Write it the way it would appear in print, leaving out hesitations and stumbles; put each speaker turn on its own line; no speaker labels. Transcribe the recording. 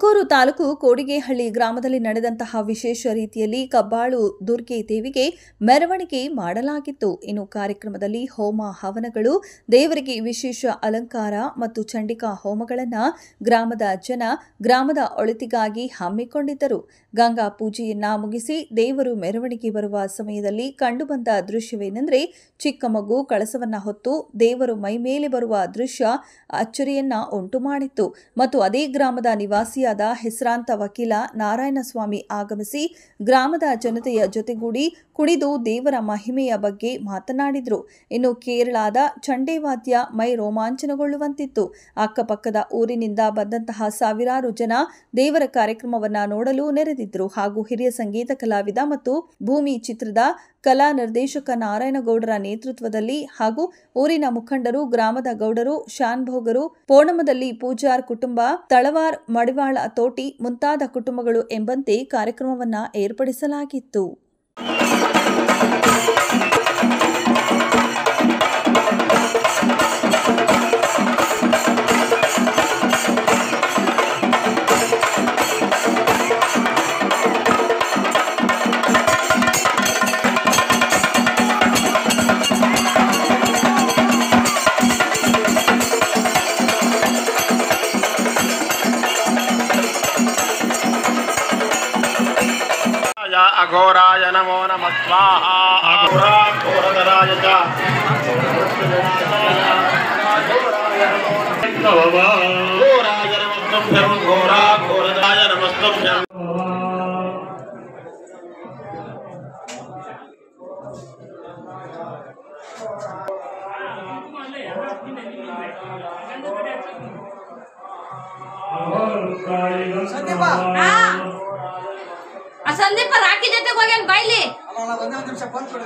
ತುಮಕೂರು ತಾಲೂಕು ಕೋಡಿಗೆಹಳ್ಳಿ ಗ್ರಾಮದಲ್ಲಿ ನಡೆದಂತಹ ವಿಶೇಷ ರೀತಿಯಲ್ಲಿ ಕಬ್ಬಾಳು ದುರ್ಗೆ ದೇವಿಗೆ ಮೆರವಣಿಗೆ ಮಾಡಲಾಗಿತ್ತು. ಇನ್ನು ಕಾರ್ಯಕ್ರಮದಲ್ಲಿ ಹೋಮ ಹವನಗಳು, ದೇವರಿಗೆ ವಿಶೇಷ ಅಲಂಕಾರ ಮತ್ತು ಚಂಡಿಕಾ ಹೋಮಗಳನ್ನು ಗ್ರಾಮದ ಜನ ಗ್ರಾಮದ ಒಳಿತಿಗಾಗಿ ಹಮ್ಮಿಕೊಂಡಿದ್ದರು. ಗಂಗಾ ಪೂಜೆಯನ್ನ ಮುಗಿಸಿ ದೇವರು ಮೆರವಣಿಗೆ ಬರುವ ಸಮಯದಲ್ಲಿ ಕಂಡುಬಂದ ದೃಶ್ಯವೇನೆಂದರೆ, ಚಿಕ್ಕ ಮಗು ಕಳಸವನ್ನ ಹೊತ್ತು ದೇವರು ಮೈಮೇಲೆ ಬರುವ ದೃಶ್ಯ ಅಚ್ಚರಿಯನ್ನ ಉಂಟು ಮಾಡಿತ್ತು. ಮತ್ತು ಅದೇ ಗ್ರಾಮದ ನಿವಾಸಿಯಾದ ಹೆಸರಾಂತ ವಕೀಲ ನಾರಾಯಣಸ್ವಾಮಿ ಆಗಮಿಸಿ ಗ್ರಾಮದ ಜನತೆಯ ಜೊತೆಗೂಡಿ ಕುಣಿದು ದೇವರ ಮಹಿಮೆಯ ಬಗ್ಗೆ ಮಾತನಾಡಿದರು. ಇನ್ನು ಕೇರಳದ ಚಂಡೇವಾದ್ಯ ಮೈ ರೋಮಾಂಚನಗೊಳ್ಳುವಂತಿತ್ತು. ಅಕ್ಕಪಕ್ಕದ ಊರಿನಿಂದ ಬಂದಂತಹ ಸಾವಿರಾರು ಜನ ದೇವರ ಕಾರ್ಯಕ್ರಮವನ್ನ ನೋಡಲು ನೆರೆದಿದ್ದರು. ಹಾಗೂ ಹಿರಿಯ ಸಂಗೀತ ಕಲಾವಿದ ಮತ್ತು ಭೂಮಿ ಚಿತ್ರದ ಕಲಾ ನಿರ್ದೇಶಕ ನಾರಾಯಣಗೌಡರ ನೇತೃತ್ವದಲ್ಲಿ ಹಾಗೂ ಊರಿನ ಮುಖಂಡರು, ಗ್ರಾಮದ ಗೌಡರು, ಶಾನ್ಭೋಗರು, ಪೋಣಮದಲ್ಲಿ ಪೂಜಾರ್ ಕುಟುಂಬ, ತಳವಾರ್, ಮಡಿವಾಳ ತೋಟಿ ಮುಂತಾದ ಕುಟುಂಬಗಳು ಎಂಬಂತೆ ಕಾರ್ಯಕ್ರಮವನ್ನ ಏರ್ಪಡಿಸಲಾಗಿತ್ತು.
अघोराय नमो नमः स्वाहा अघोराय च घोराय नमस्तुभ्यं घोराय नमस्तुभ्यं
संदीप राखी देते होगेन बाइली
ಅಲ್ಲ ಒಂದು ನಿಮಿಷ ಬಂದು